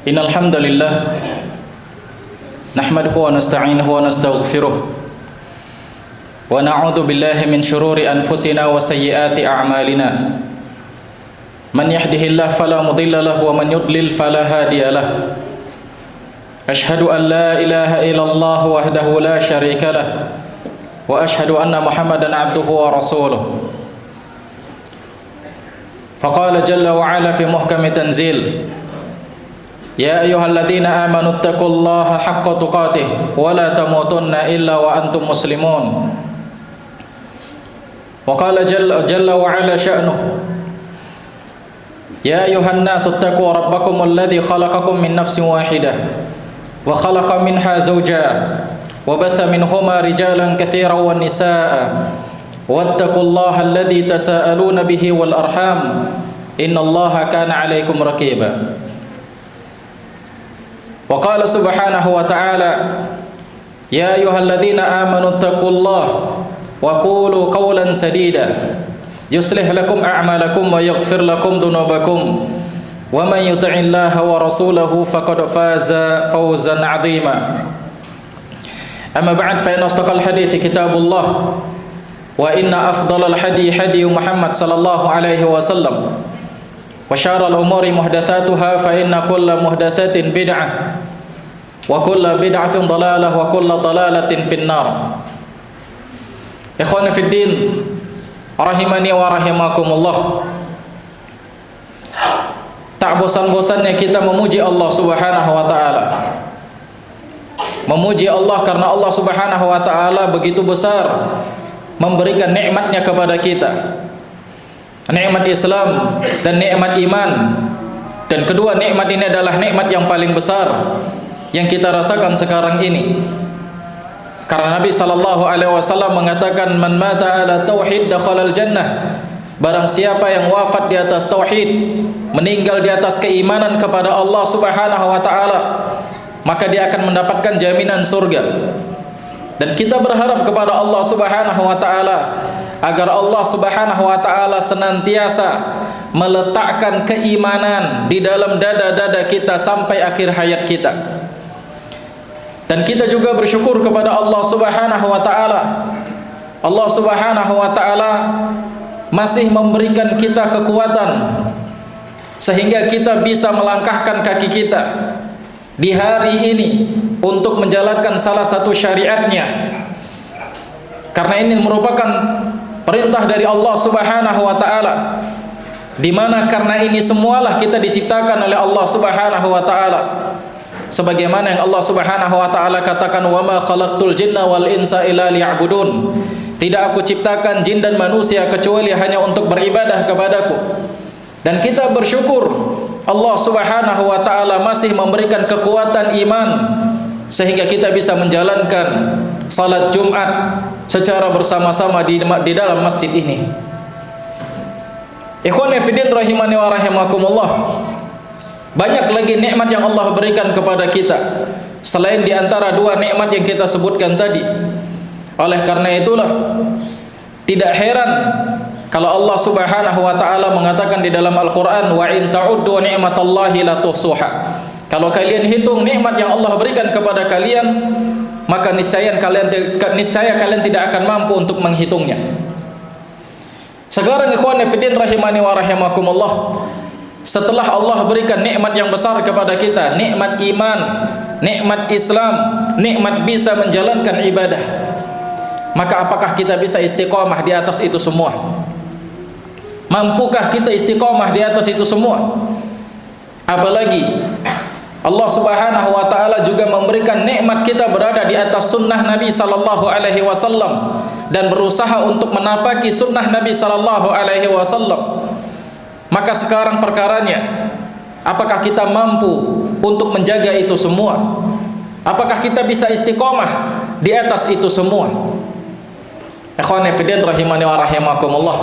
Innal hamdalillah nahmaduhu wa nasta'inuhu wa nastaghfiruh wa na'udzu billahi min shururi anfusina wa sayyiati a'malina. Man yahdihillahu fala mudilla lahu wa man yudlil fala hadiya lahu. Ashhadu an la ilaha illallah wahdahu la syarika lah wa ashhadu anna Muhammadan 'abduhu wa rasuluh. Faqala jalla wa 'ala fi muhkami tanzil, ya ayyuhalladzina amanu taqullaha haqqa tuqatih wa la tamutunna illa wa antum muslimun. Wa qala jalla wa 'ala sya'nuhu, ya ayyuhan nasu taqu rabbakum alladzi khalaqakum min nafsin wahidah wa khalaqa minha zawjaha wa batha minhuma rijalan katsiran wan nisaa'a wattaqullaha alladzi tasaaluna bihi wal arham innallaha kana 'alaikum raqiba. Wa qala subhanahu wa ta'ala, ya ayyuhalladzina amanu taqullaha wa qulu qawlan sadida yuslih lakum a'malakum wa yaghfir lakum dhunubakum wa man yuti'illaha wa rasulahu faqad faza fawzan 'azima. Amma ba'd, fa inna asdaqal hadithi kitabullah wa inna afdalal hadi hadi Muhammad sallallahu alaihi wasallam wa syarrul umuri muhdatsatuha fa inna kulla muhdatsatin bid'ah wa kulla bid'atin dhalalah wa kulla dhalalatin finnar. Ikhwani fid din, rahimani wa rahimakumullah. Tak bosan-bosannya kita memuji Allah Subhanahu wa taala. Memuji Allah karena Allah Subhanahu wa taala begitu besar memberikan nikmatnya kepada kita. Nikmat Islam dan nikmat iman. Dan kedua nikmat ini adalah nikmat yang paling besar yang kita rasakan sekarang ini. Karena Nabi sallallahu alaihi wasallam mengatakan, man mata ala tauhid dakhalal jannah. Barang siapa yang wafat di atas tauhid, meninggal di atas keimanan kepada Allah Subhanahu wa taala, maka dia akan mendapatkan jaminan surga. Dan kita berharap kepada Allah Subhanahu wa taala agar Allah Subhanahu wa taala senantiasa meletakkan keimanan di dalam dada-dada kita sampai akhir hayat kita. Dan kita juga bersyukur kepada Allah Subhanahu wa taala. Allah Subhanahu wa taala masih memberikan kita kekuatan sehingga kita bisa melangkahkan kaki kita di hari ini untuk menjalankan salah satu syariatnya. Karena ini merupakan perintah dari Allah Subhanahu wa taala, di mana karena ini semualah kita diciptakan oleh Allah Subhanahu wa taala. Sebagaimana yang Allah Subhanahu wa taala katakan, wa ma khalaqtul jinna wal insa illa liya'budun. Tidak aku ciptakan jin dan manusia kecuali hanya untuk beribadah kepadaku. Dan kita bersyukur Allah Subhanahu wa taala masih memberikan kekuatan iman sehingga kita bisa menjalankan salat Jumat secara bersama-sama di dalam masjid ini. Ikhwani fillah rahimani wa rahimakumullah. Banyak lagi nikmat yang Allah berikan kepada kita selain di antara dua nikmat yang kita sebutkan tadi. Oleh karena itulah tidak heran kalau Allah Subhanahu wa taala mengatakan di dalam Al-Qur'an, wa in ta'uddu ni'matallahi la tuhsuha. Kalau kalian hitung nikmat yang Allah berikan kepada kalian, maka niscaya kalian tidak akan mampu untuk menghitungnya. Sekarang ikhwan fillah rahimani wa rahimakumullah, setelah Allah berikan nikmat yang besar kepada kita, nikmat iman, nikmat Islam, nikmat bisa menjalankan ibadah, maka apakah kita bisa istiqomah di atas itu semua? Mampukah kita istiqomah di atas itu semua? Apalagi Allah Subhanahu wa taala juga memberikan nikmat kita berada di atas sunnah Nabi sallallahu alaihi wasallam dan berusaha untuk menapaki sunnah Nabi sallallahu alaihi wasallam. Maka sekarang perkaranya, apakah kita mampu untuk menjaga itu semua? Apakah kita bisa istiqomah di atas itu semua? Ikhwani fillah rahimani wa rahimakumullah.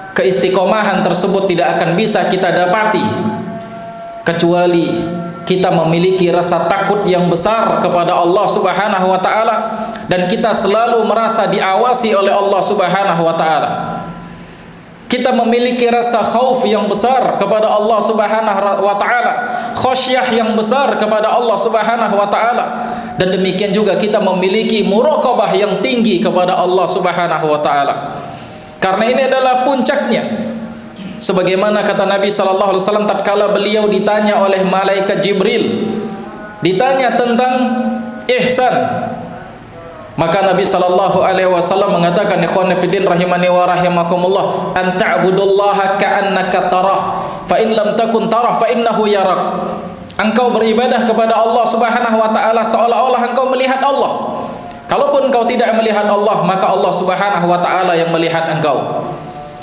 Keistiqomahan tersebut tidak akan bisa kita dapati kecuali kita memiliki rasa takut yang besar kepada Allah Subhanahu wa taala dan kita selalu merasa diawasi oleh Allah Subhanahu wa taala. kita memiliki rasa khauf yang besar kepada Allah Subhanahu wa taala, khasyah yang besar kepada Allah Subhanahu wa taala, dan demikian juga kita memiliki muraqabah yang tinggi kepada Allah Subhanahu wa taala. Karena ini adalah puncaknya. Sebagaimana kata Nabi sallallahu alaihi wasallam tatkala beliau ditanya oleh malaikat Jibril, ditanya tentang ihsan, maka Nabi sallallahu alaihi wasallam mengatakan, ikhwan fillah rahimani wa rahimakumullah, an ta'budullaha ka'annaka tarah, fa in lam takun tarah fa innahu yarak. Engkau beribadah kepada Allah Subhanahu wa taala seolah-olah engkau melihat Allah. Kalaupun engkau tidak melihat Allah, maka Allah Subhanahu wa taala yang melihat engkau.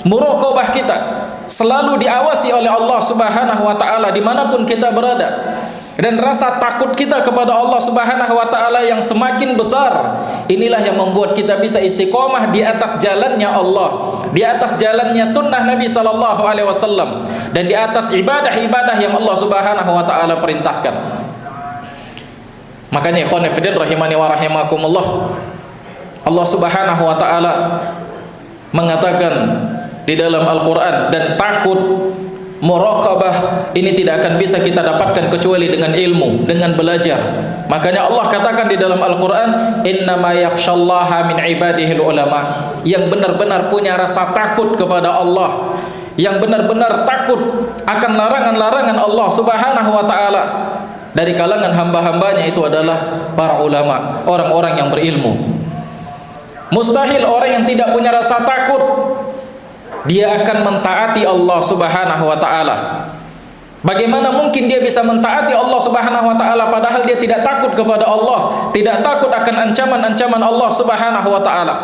Muraqabah kita selalu diawasi oleh Allah Subhanahu wa taala dimanapun kita berada. Dan rasa takut kita kepada Allah Subhanahu wa taala yang semakin besar, inilah yang membuat kita bisa istiqomah di atas jalannya Allah, di atas jalannya sunnah Nabi sallallahu alaihi wasallam, dan di atas ibadah-ibadah yang Allah Subhanahu wa taala perintahkan. Makanya ikhwan fillah rahimani wa rahimakumullah, Allah Subhanahu wa taala mengatakan di dalam Al-Qur'an, dan takut, muraqabah ini tidak akan bisa kita dapatkan kecuali dengan ilmu, dengan belajar. Makanya Allah katakan di dalam Al-Qur'an, innama yakhshallaha min ibadihil ulama. Yang benar-benar punya rasa takut kepada Allah, yang benar-benar takut akan larangan-larangan Allah Subhanahu wa taala dari kalangan hamba-hambanya itu adalah para ulama, orang-orang yang berilmu. Mustahil orang yang tidak punya rasa takut dia akan mentaati Allah Subhanahu wa taala. Bagaimana mungkin dia bisa mentaati Allah Subhanahu wa taala padahal dia tidak takut kepada Allah, tidak takut akan ancaman-ancaman Allah Subhanahu wa taala?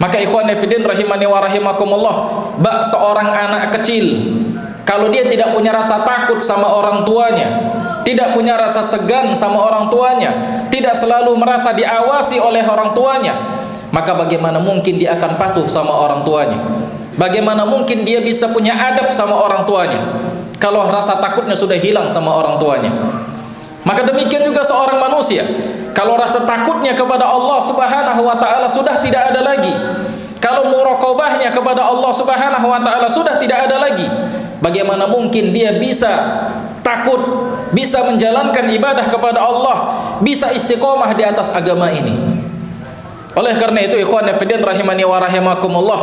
Maka ikhwan fillah rahimani wa rahimakumullah, bak seorang anak kecil kalau dia tidak punya rasa takut sama orang tuanya, tidak punya rasa segan sama orang tuanya, tidak selalu merasa diawasi oleh orang tuanya, maka bagaimana mungkin dia akan patuh sama orang tuanya? Bagaimana mungkin dia bisa punya adab sama orang tuanya kalau rasa takutnya sudah hilang sama orang tuanya? Maka demikian juga seorang manusia, kalau rasa takutnya kepada Allah Subhanahu wa taala sudah tidak ada lagi, kalau muraqabahnya kepada Allah Subhanahu wa taala sudah tidak ada lagi, bagaimana mungkin dia bisa takut, bisa menjalankan ibadah kepada Allah, bisa istiqomah di atas agama ini? Oleh karena itu ikhwan fillah rahimani wa rahimakumullah,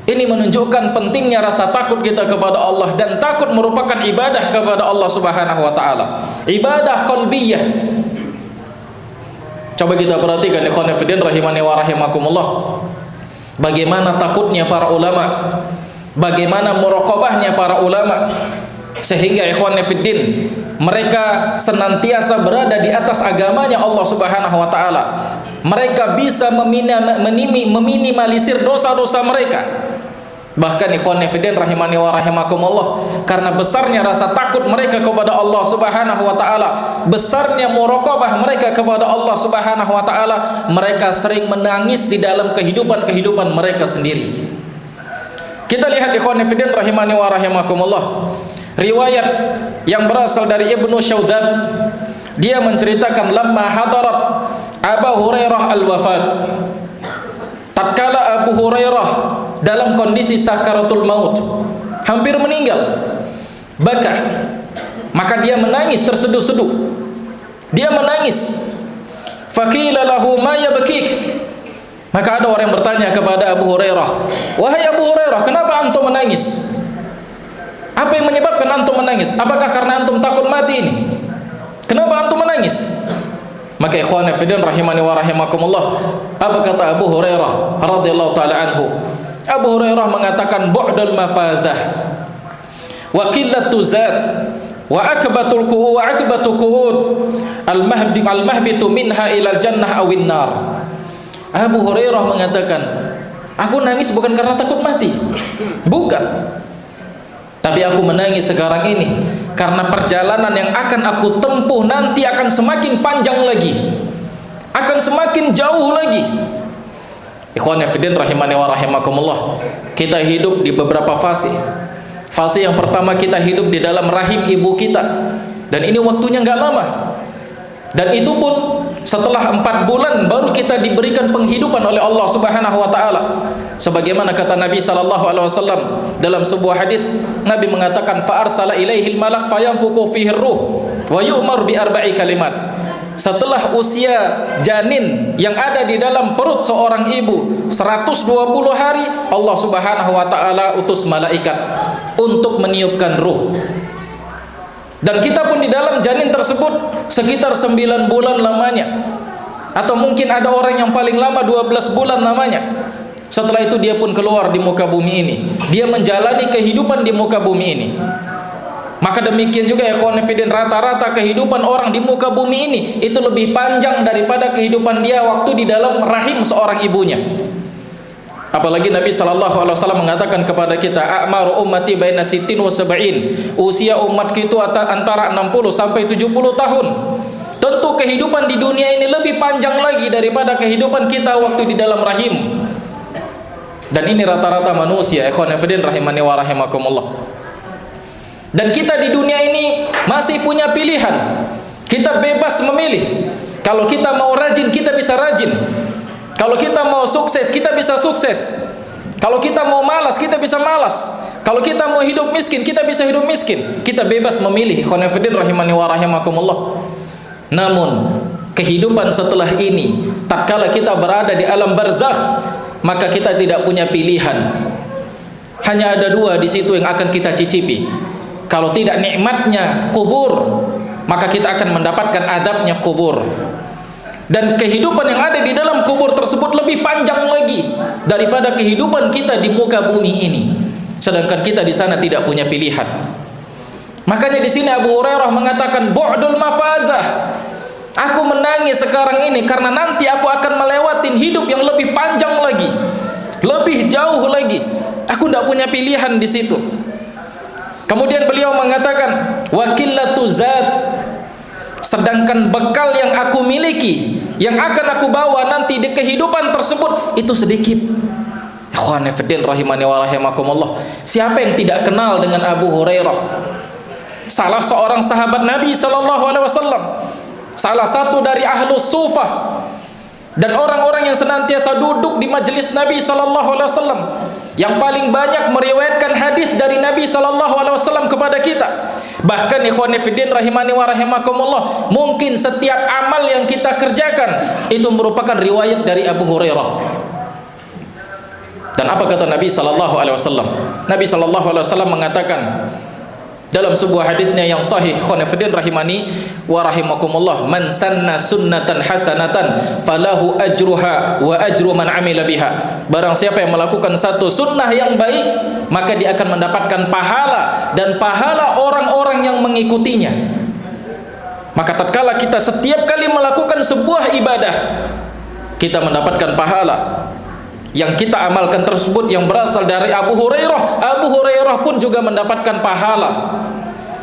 ini menunjukkan pentingnya rasa takut kita kepada Allah, dan takut merupakan ibadah kepada Allah Subhanahu wa taala, ibadah qalbiyah. Coba kita perhatikan ikhwan fillah rahimani wa rahimakumullah, bagaimana takutnya para ulama, bagaimana muraqabahnya para ulama, sehingga ikhwan fillah mereka senantiasa berada di atas agamanya Allah Subhanahu wa taala. Mereka bisa meminimalisir dosa-dosa mereka. Bahkan ikhwan fillah rahimani wa rahimakumullah, karena besarnya rasa takut mereka kepada Allah Subhanahu wa taala, besarnya muraqabah mereka kepada Allah Subhanahu wa taala, mereka sering menangis di dalam kehidupan mereka sendiri. Kita lihat ikhwan fillah rahimani wa rahimakumullah, riwayat yang berasal dari Ibnu Syaudzab, dia menceritakan lamma hadarat Abu Hurairah al-wafat, tatkala Abu Hurairah dalam kondisi sakaratul maut, hampir meninggal, baka, maka dia menangis terseduh-seduh, dia menangis. Faqila lahu ma yabkik, maka ada orang yang bertanya kepada Abu Hurairah, wahai Abu Hurairah, kenapa antum menangis? Apa yang menyebabkan antum menangis? Apakah karena antum takut mati ini? Kenapa antum menangis? Maka ikhwan fillah rahimani wa rahimakumullah, apa kata Abu Hurairah radhiyallahu taala anhu? Abu Hurairah mengatakan, bu'dul mafazah wa qillatu zat wa akbatul qu'ud al-mahbitu minha ilal jannah awin nar. Abu Hurairah mengatakan, aku nangis bukan karena takut mati, bukan, tapi aku menangis sekarang ini karena perjalanan yang akan aku tempuh nanti akan semakin panjang lagi, akan semakin jauh lagi. Ikhwan fillah rahimani wa rahimakumullah, kita hidup di beberapa fase. Fase yang pertama, kita hidup di dalam rahim ibu kita, dan ini waktunya nggak lama, dan itu pun setelah 4 bulan baru kita diberikan penghidupan oleh Allah Subhanahu wa taala. Sebagaimana kata Nabi sallallahu alaihi wasallam dalam sebuah hadis, Nabi mengatakan fa arsala ilaihil malak fayanfuku fihi ruh wa yu'mar bi arba'i kalimat. Setelah usia janin yang ada di dalam perut seorang ibu 120 hari, Allah Subhanahu wa taala utus malaikat untuk meniupkan ruh. Dan kita pun di dalam janin tersebut sekitar 9 bulan lamanya. Atau mungkin ada orang yang paling lama 12 bulan lamanya. Setelah itu dia pun keluar di muka bumi ini. Dia menjalani kehidupan di muka bumi ini. Maka demikian juga ya konfiden, rata-rata kehidupan orang di muka bumi ini itu lebih panjang daripada kehidupan dia waktu di dalam rahim seorang ibunya. Apalagi Nabi sallallahu alaihi wasallam mengatakan kepada kita, a'maru ummati baina sittin wa sab'in. Usia umat kita antara 60 sampai 70 tahun. Tentu kehidupan di dunia ini lebih panjang lagi daripada kehidupan kita waktu di dalam rahim. Dan ini rata-rata manusia, ikhwan fillah rahimani wa rahimakumullah. Dan kita di dunia ini masih punya pilihan. Kita bebas memilih. Kalau kita mau rajin, kita bisa rajin. Kalau kita mau sukses, kita bisa sukses. Kalau kita mau malas, kita bisa malas. Kalau kita mau hidup miskin, kita bisa hidup miskin. Kita bebas memilih. Khonafidin rahimani wa rahimakumullah. Namun kehidupan setelah ini, tatkala kita berada di alam barzakh, maka kita tidak punya pilihan. Hanya ada 2 di situ yang akan kita cicipi. Kalau tidak nikmatnya kubur, maka kita akan mendapatkan adabnya kubur. Dan kehidupan yang ada di dalam kubur tersebut lebih panjang lagi daripada kehidupan kita di muka bumi ini. Sedangkan kita di sana tidak punya pilihan. Makanya di sini Abu Hurairah mengatakan bu'dul mafazah. Aku menangis sekarang ini karena nanti aku akan melewatin hidup yang lebih panjang lagi, lebih jauh lagi. Aku tidak punya pilihan di situ. Kemudian beliau mengatakan wakillatu zat, sedangkan bekal yang aku miliki, yang akan aku bawa nanti di kehidupan tersebut itu sedikit. Ikhwan fillah rahimani wa rahimakumullah. Siapa yang tidak kenal dengan Abu Hurairah? Salah seorang sahabat Nabi sallallahu alaihi wasallam, salah satu dari ahlus sufah, dan orang-orang yang senantiasa duduk di majelis Nabi sallallahu alaihi wasallam, yang paling banyak meriwayatkan hadis dari Nabi sallallahu alaihi wasallam kepada kita. Bahkan ikhwan fillah rahimani wa rahimakumullah, mungkin setiap amal yang kita kerjakan itu merupakan riwayat dari Abu Hurairah. Dan apa kata Nabi sallallahu alaihi wasallam? Nabi sallallahu alaihi wasallam mengatakan dalam sebuah hadisnya yang sahih, ikhwan fillah rahimani wa rahimakumullah, man sanna sunnatan hasanatan falahu ajruha wa ajru man amila biha. Barang siapa yang melakukan satu sunnah yang baik, maka dia akan mendapatkan pahala dan pahala orang-orang yang mengikutinya. Maka tatkala kita setiap kali melakukan sebuah ibadah, kita mendapatkan pahala yang kita amalkan tersebut yang berasal dari Abu Hurairah. Abu Hurairah pun juga mendapatkan pahala.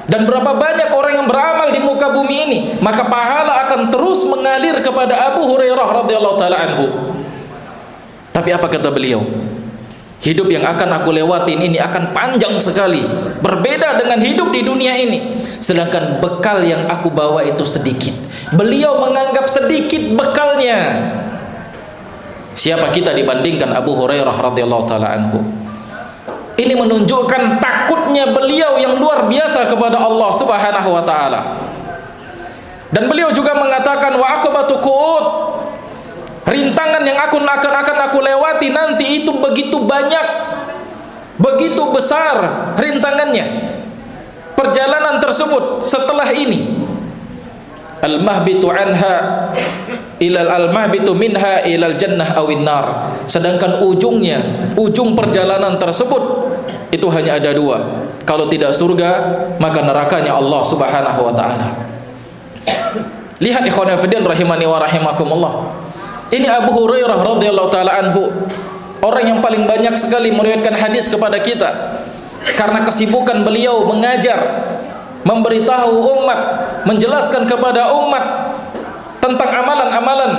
Dan berapa banyak orang yang beramal di muka bumi ini, maka pahala akan terus mengalir kepada Abu Hurairah radhiyallahu taala anhu. Tapi apa kata beliau? Hidup yang akan aku lewatin ini akan panjang sekali, berbeda dengan hidup di dunia ini. Sedangkan bekal yang aku bawa itu sedikit. Beliau menganggap sedikit bekalnya. Siapa kita dibandingkan Abu Hurairah radhiyallahu taala anhu? Ini menunjukkan takutnya beliau yang luar biasa kepada Allah Subhanahu wa taala. Dan beliau juga mengatakan wa aqbatu qu'ud, rintangan yang akan aku lewati nanti itu begitu banyak, begitu besar rintangannya. Perjalanan tersebut setelah ini, al-mahbitu anha ilal al-mahbitu minha ilal jannah awin nar. Sedangkan ujung perjalanan tersebut itu hanya ada 2. Kalau tidak surga, maka nerakanya Allah Subhanahu wa taala. Lihat ikhwan fillah rahimani wa rahimakumullah. Ini Abu Hurairah radhiyallahu taala anhu, orang yang paling banyak sekali meriwayatkan hadis kepada kita karena kesibukan beliau mengajar, memberitahu umat, menjelaskan kepada umat tentang amalan-amalan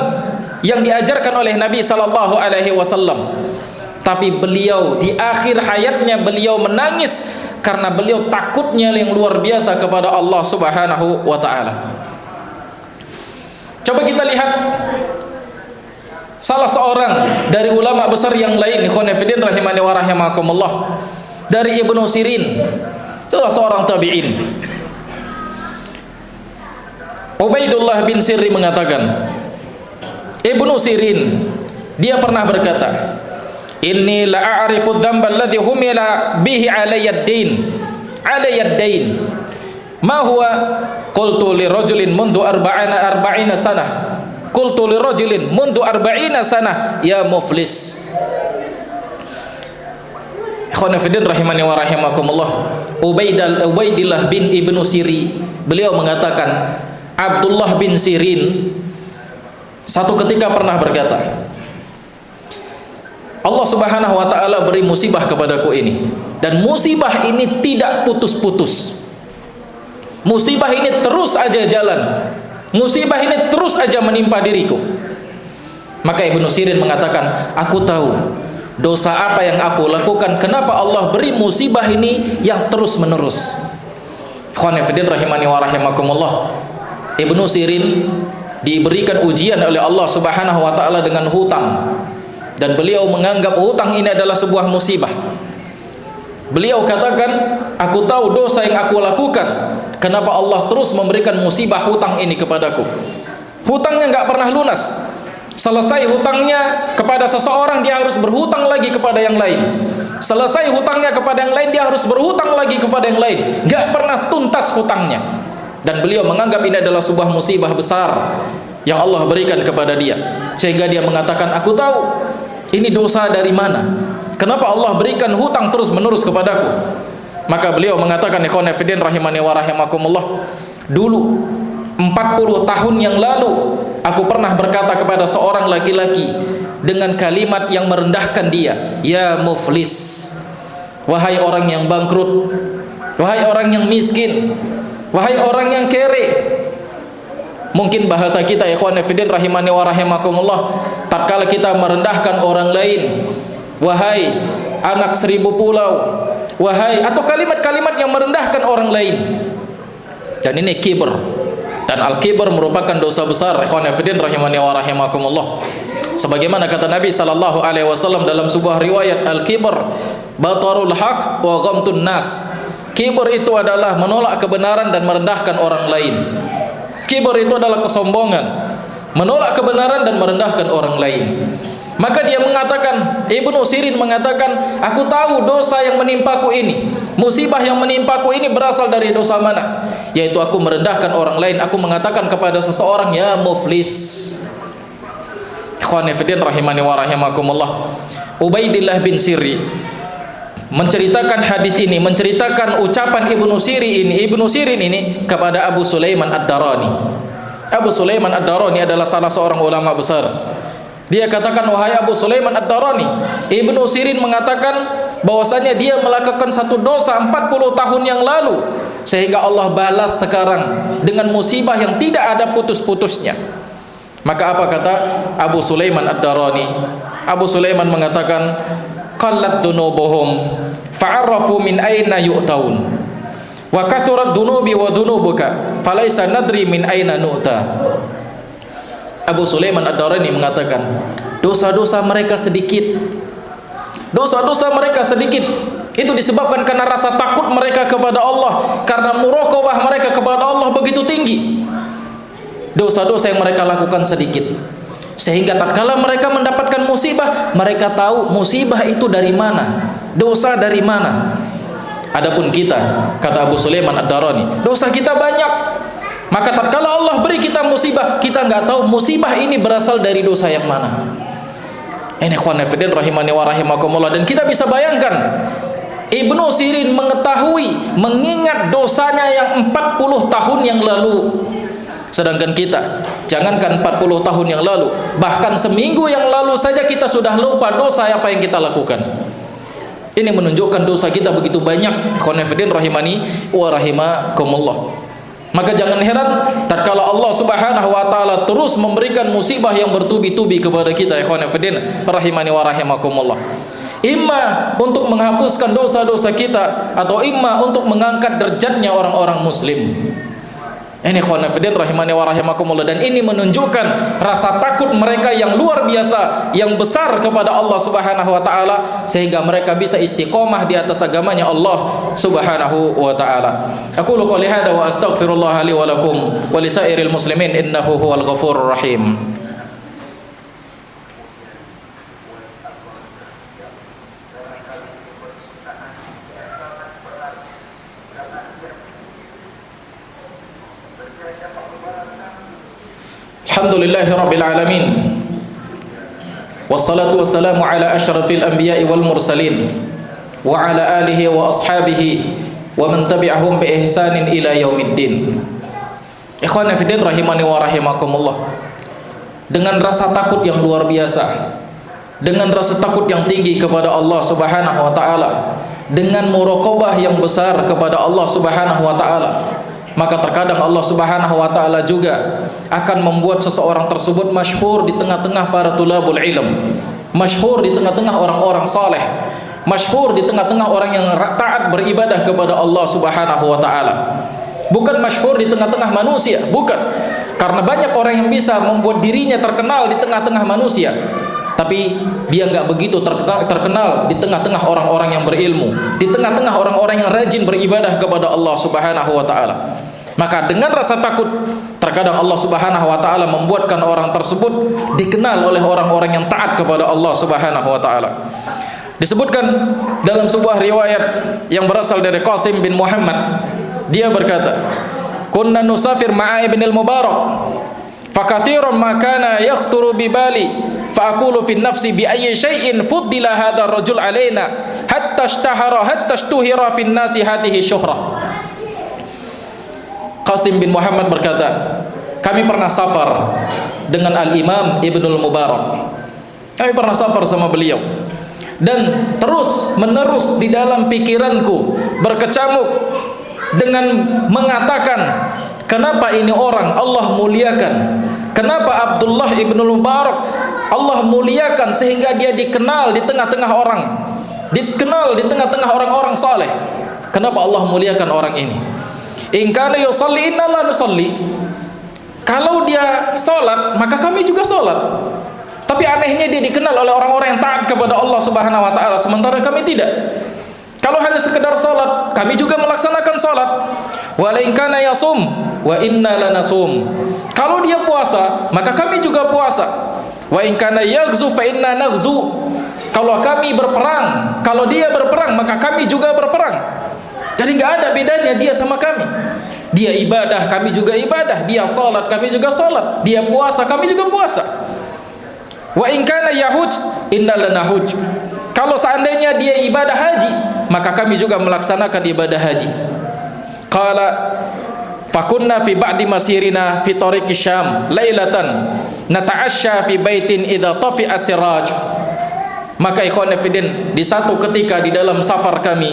yang diajarkan oleh Nabi sallallahu alaihi wasallam. Tapi beliau di akhir hayatnya beliau menangis karena beliau takutnya yang luar biasa kepada Allah Subhanahu wa taala. Coba kita lihat salah seorang dari ulama besar yang lain, ikhwan fillah rahimani wa rahimakumullah, dari Ibnu Sirin, salah seorang tabi'in. Ubaidullah bin Sirri mengatakan, Ibnu Sirin dia pernah berkata, inni la a'rifu dzamba alladhi humila bihi alayya ad-dain ma huwa qultu li rajulin mundu arba'ina sanah qultu li rajulin mundu arba'ina sanah ya muflis. Ikhwan fillah rahimani wa rahimakumullah, Ubaidillah bin Ibnu Siri beliau mengatakan, Abdullah bin Sirin satu ketika pernah berkata, Allah Subhanahu wa taala beri musibah kepadaku ini, dan musibah ini tidak putus-putus. Musibah ini terus aja jalan. Musibah ini terus aja menimpa diriku. Maka Ibnu Sirin mengatakan, aku tahu dosa apa yang aku lakukan, kenapa Allah beri musibah ini yang terus menerus. Ikhwan fillah rahimani wa rahimakumullah, Ibnu Sirin diberikan ujian oleh Allah Subhanahu wa taala dengan hutang, dan beliau menganggap hutang ini adalah sebuah musibah. Beliau katakan, aku tahu dosa yang aku lakukan, kenapa Allah terus memberikan musibah hutang ini kepadaku. Hutangnya nggak pernah lunas. Selesai hutangnya kepada seseorang, dia harus berhutang lagi kepada yang lain. Selesai hutangnya kepada yang lain, dia harus berhutang lagi kepada yang lain. Nggak pernah tuntas hutangnya. Dan beliau menganggap ini adalah sebuah musibah besar yang Allah berikan kepada dia, sehingga dia mengatakan, aku tahu ini dosa dari mana, kenapa Allah berikan hutang terus menerus kepadaku. Maka beliau mengatakan, ikhwan fillah rahimani wa rahimakumullah, dulu 40 tahun yang lalu aku pernah berkata kepada seorang laki-laki dengan kalimat yang merendahkan dia, ya muflis, wahai orang yang bangkrut, wahai orang yang miskin, wahai orang yang kere. Mungkin bahasa kita, ikhwan fillah rahimani wa rahimakumullah, tatkala kita merendahkan orang lain, wahai anak 1000 pulau, wahai, atau kalimat-kalimat yang merendahkan orang lain. Dan ini kibr, dan al-kibr merupakan dosa besar, ikhwan fillah rahimani wa rahimakumullah. Sebagaimana kata Nabi sallallahu alaihi wasallam dalam sebuah riwayat, al-kibr batarul haq wa ghamtun nas. Kibr itu adalah menolak kebenaran dan merendahkan orang lain. Kibr itu adalah kesombongan, menolak kebenaran dan merendahkan orang lain. Maka dia mengatakan, Ibnu Sirin mengatakan, aku tahu dosa yang menimpaku ini, musibah yang menimpaku ini berasal dari dosa mana? Yaitu aku merendahkan orang lain. Aku mengatakan kepada seseorang, ya muflis. Ikhwan fillah rahimani wa rahimakumullah, Ubaidillah bin Sirri menceritakan hadis ini, menceritakan ucapan Ibnu Sirin ini kepada Abu Sulaiman Ad-Darani. Abu Sulaiman Ad-Darani adalah salah seorang ulama besar. Dia katakan, wahai Abu Sulaiman Ad-Darani, Ibnu Sirin mengatakan bahwasanya dia melakukan satu dosa 40 tahun yang lalu, sehingga Allah balas sekarang dengan musibah yang tidak ada putus-putusnya. Maka apa kata Abu Sulaiman Ad-Darani? Abu Sulaiman mengatakan, qallat dunubuhum fa'arafu min aina yu'taun wa kathurat dunubi wa dunubuka falaysa nadri min aina nu'ta. Abu Sulaiman Ad-Darani mengatakan, dosa-dosa mereka sedikit. Dosa-dosa mereka sedikit itu disebabkan karena rasa takut mereka kepada Allah, karena muraqabah mereka kepada Allah begitu tinggi. Dosa-dosa yang mereka lakukan sedikit, sehingga tatkala mereka mendapatkan musibah, mereka tahu musibah itu dari mana, dosa dari mana. Adapun kita, kata Abu Sulaiman Ad-Darani, dosa kita banyak. Maka tatkala Allah beri kita musibah, kita nggak tahu musibah ini berasal dari dosa yang mana. Ini ikhwan fillah rahimani wa rahimakumullah. Dan kita bisa bayangkan, Ibnu Sirin mengetahui, mengingat dosanya yang 40 tahun yang lalu. Sedangkan kita, jangankan 40 tahun yang lalu, bahkan seminggu yang lalu saja kita sudah lupa dosa apa yang kita lakukan. Ini menunjukkan dosa kita begitu banyak. Ikhwan fillah rahimani wa rahimakumullah. Maka jangan heran tatkala Allah Subhanahu wa taala terus memberikan musibah yang bertubi-tubi kepada kita, ikhwan fillah rahimani wa rahimakumullah. Imma untuk menghapuskan dosa-dosa kita, atau imma untuk mengangkat derajatnya orang-orang muslim. Ini ikhwan fillah rahimani wa rahimakumullah, dan ini menunjukkan rasa takut mereka yang luar biasa, yang besar kepada Allah Subhanahu wa taala, sehingga mereka bisa istiqomah di atas agamanya Allah Subhanahu wa taala. Aku qouli hadza wa astaghfirullah li wa lakum wa lisairil muslimin innahu huwal ghafurur rahim. Alhamdulillahi rabbil alamin, wassalatu wassalamu ala asyrafil anbiya'i wal mursalin wa ala alihi wa ashabihi wa man tabi'ahum bi ihsanin ila yaumiddin. Ikhwan fillah rahimani wa rahimakumullah, dengan rasa takut yang luar biasa, dengan rasa takut yang tinggi kepada Allah Subhanahu wa taala, dengan muraqabah yang besar kepada Allah Subhanahu wa taala, maka terkadang Allah Subhanahu wa taala juga akan membuat seseorang tersebut masyhur di tengah-tengah para tulabul ilm, masyhur di tengah-tengah orang-orang saleh, masyhur di tengah-tengah orang yang taat beribadah kepada Allah Subhanahu wa taala. Bukan masyhur di tengah-tengah manusia, bukan. Karena banyak orang yang bisa membuat dirinya terkenal di tengah-tengah manusia, tapi dia nggak begitu terkenal di tengah-tengah orang-orang yang berilmu, di tengah-tengah orang-orang yang rajin beribadah kepada Allah Subhanahu wa taala. Maka dengan rasa takut, terkadang Allah Subhanahu wa taala membuatkan orang tersebut dikenal oleh orang-orang yang taat kepada Allah Subhanahu wa taala. Disebutkan dalam sebuah riwayat yang berasal dari Qasim bin Muhammad, dia berkata, "Kunna nusafir ma'a Ibnul Mubarak, fakathiran ma kana yakhturu bi bali, fa aqulu fi nafsi bi ayyi shay'in fuddila hadha ar-rajul alaina hatta ishtahara hatta ishtuhira fi an-nasi hadhihi syuhrah." Qasim bin Muhammad berkata, kami pernah safar dengan Al-Imam Ibnul Mubarak. Kami pernah safar sama beliau, dan terus menerus di dalam pikiranku berkecamuk dengan mengatakan, kenapa ini orang Allah muliakan, kenapa Abdullah Ibnul Mubarak Allah muliakan sehingga dia dikenal di tengah-tengah orang, dikenal di tengah-tengah orang-orang saleh. Kenapa Allah muliakan orang ini? In kana yusalli inna la nusalli. Kalau dia salat, maka kami juga salat. Tapi anehnya dia dikenal oleh orang-orang yang taat kepada Allah Subhanahu wa taala, sementara kami tidak. Kalau hanya sekedar salat, kami juga melaksanakan salat. Wa la in kana yasum wa inna lanasum. Kalau dia puasa, maka kami juga puasa. Wa in kana yaghzu fa inna naghzu. Kalau kami berperang, kalau dia berperang, maka kami juga berperang. Jadi nggak ada bedanya dia sama kami. Dia ibadah, kami juga ibadah. Dia salat, kami juga salat. Dia puasa, kami juga puasa. Wa in kana yahuj inna lanahuj. Kalau seandainya dia ibadah haji, maka kami juga melaksanakan ibadah haji. Qala fakunna fi ba'di masirina fi tariqi Syam lailatan nata'asya fi baitin idza tafi'a siraj. Maka ikhwan fillah, di satu ketika di dalam safar kami,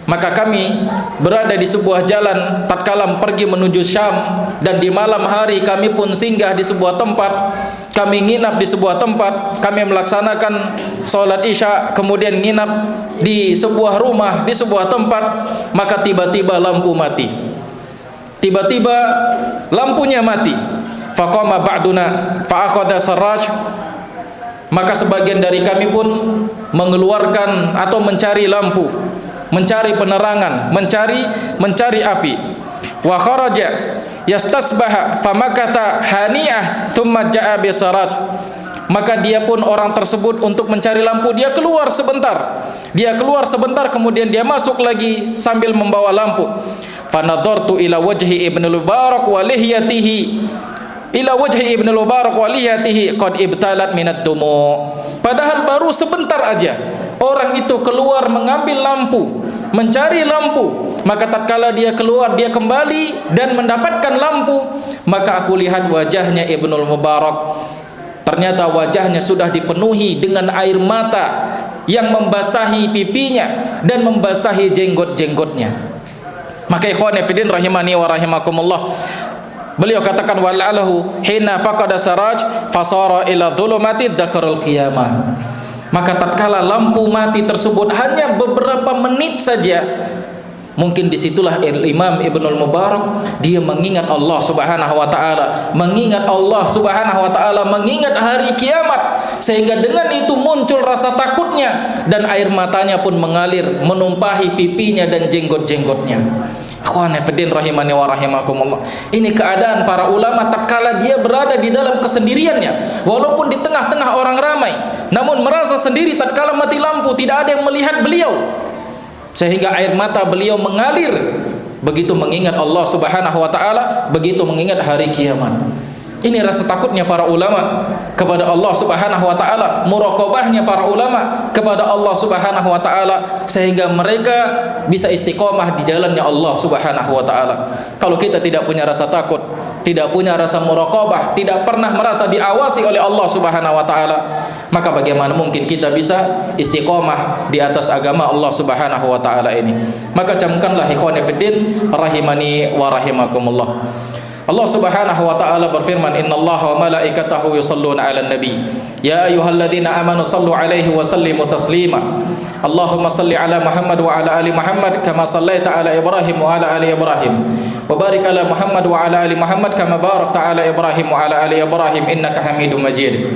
maka kami berada di sebuah jalan tatkala pergi menuju Syam, dan di malam hari kami pun singgah di sebuah tempat. Kami nginap di sebuah tempat, kami melaksanakan sholat isya, kemudian nginap di sebuah rumah, di sebuah tempat. Maka tiba-tiba lampu mati. Tiba-tiba lampunya mati. Faqama ba'duna fa'akhadha sarraj. Maka sebagian dari kami pun mengeluarkan atau mencari lampu, mencari penerangan, mencari api. Wa kharaja yastasbaha famakatha hani'ah thumma ja'a bisaraj. Maka dia pun orang tersebut untuk mencari lampu, dia keluar sebentar. Dia keluar sebentar, kemudian dia masuk lagi sambil membawa lampu. Fa nadhartu ila wajhi Ibnul Mubarak wa lihyatihi ila wajhi Ibnul Mubarak wa lihyatihi qad ibtalat minad dumu. Padahal baru sebentar aja orang itu keluar mengambil lampu, mencari lampu. Maka tatkala dia keluar, dia kembali dan mendapatkan lampu, maka aku lihat wajahnya Ibnul Mubarak. Ternyata wajahnya sudah dipenuhi dengan air mata yang membasahi pipinya dan membasahi jenggot-jenggotnya. Maka ikhwan fillah rahimani wa rahimakumullah, beliau katakan wal'alahu hina faqada saraj fasara ila dhulumati dzakarul qiyamah. Maka tatkala lampu mati tersebut hanya beberapa menit saja, Mungkin disitulah Imam Ibnul Mubarak dia mengingat Allah Subhanahu wa taala, mengingat Allah Subhanahu wa taala, mengingat hari kiamat, sehingga dengan itu muncul rasa takutnya dan air matanya pun mengalir menumpahi pipinya dan jenggot-jenggotnya. Ikhwan fillah rahimani wa rahimakumullah. Ini keadaan para ulama tatkala dia berada di dalam kesendiriannya, walaupun di tengah-tengah orang ramai, namun merasa sendiri tatkala mati lampu, tidak ada yang melihat beliau, sehingga air mata beliau mengalir begitu mengingat Allah Subhanahu wa taala, begitu mengingat hari kiamat. Ini rasa takutnya para ulama kepada Allah Subhanahu wa taala, muraqabahnya para ulama kepada Allah Subhanahu wa taala, sehingga mereka bisa istiqomah di jalannya Allah Subhanahu wa taala. Kalau kita tidak punya rasa takut, tidak punya rasa muraqabah, tidak pernah merasa diawasi oleh Allah Subhanahu wa taala, maka bagaimana mungkin kita bisa istiqomah di atas agama Allah Subhanahu wa taala ini? Maka camkanlah ikhwani fiddin rahimani wa rahimakumullah. Allah Subhanahu wa taala berfirman, "Innallaha wa malaikatahu yusholluna 'alan nabi. Ya ayyuhalladzina amanu shallu 'alaihi wa sallimu taslima. Allahumma shalli 'ala Muhammad wa 'ala ali Muhammad kama shallaita 'ala Ibrahim wa 'ala ali Ibrahim. Wa barik 'ala Muhammad wa 'ala ali Muhammad kama barakta 'ala Ibrahim wa 'ala ali Ibrahim innaka Hamidum Majid.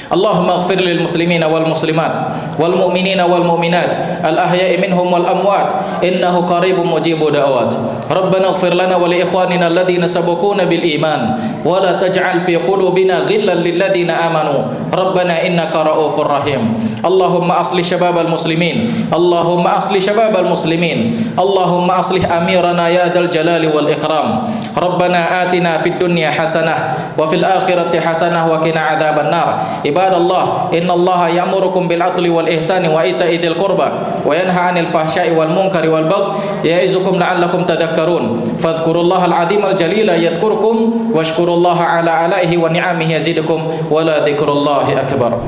Allahumma ighfir lil muslimina wal muslimat wal mu'minina wal mu'minat al ahya'i minhum wal amwat innahu qaribun mujibud da'awat. Rabbana ighfir lana wa li ikhwanina alladhina sabaquna bil iman wa la taj'al fi qulubina ghillan lil ladzina amanu Rabbana innaka ra'ufur rahim. Allahumma aslih syababal muslimin, Allahumma aslih syababal muslimin, Allahumma aslih amirana ya dzal jalali wal ikram. Rabbana atina fid dunya hasanah wa fil akhirati hasanah wa qina adzaban nar. Ibadallah, innallaha ya'murukum bil 'adli wal ihsani wa ita'i dzil qurba wa yanha 'anil fahsya'i wal munkari wal baghi ya'izukum la'allakum tadhakkarun. Fadhkurullaha al-'azima al-jalila yadhkurkum washkurullaha 'ala ala'ihi wa ni'amihi yazidukum wa la dzikrullahi akbar.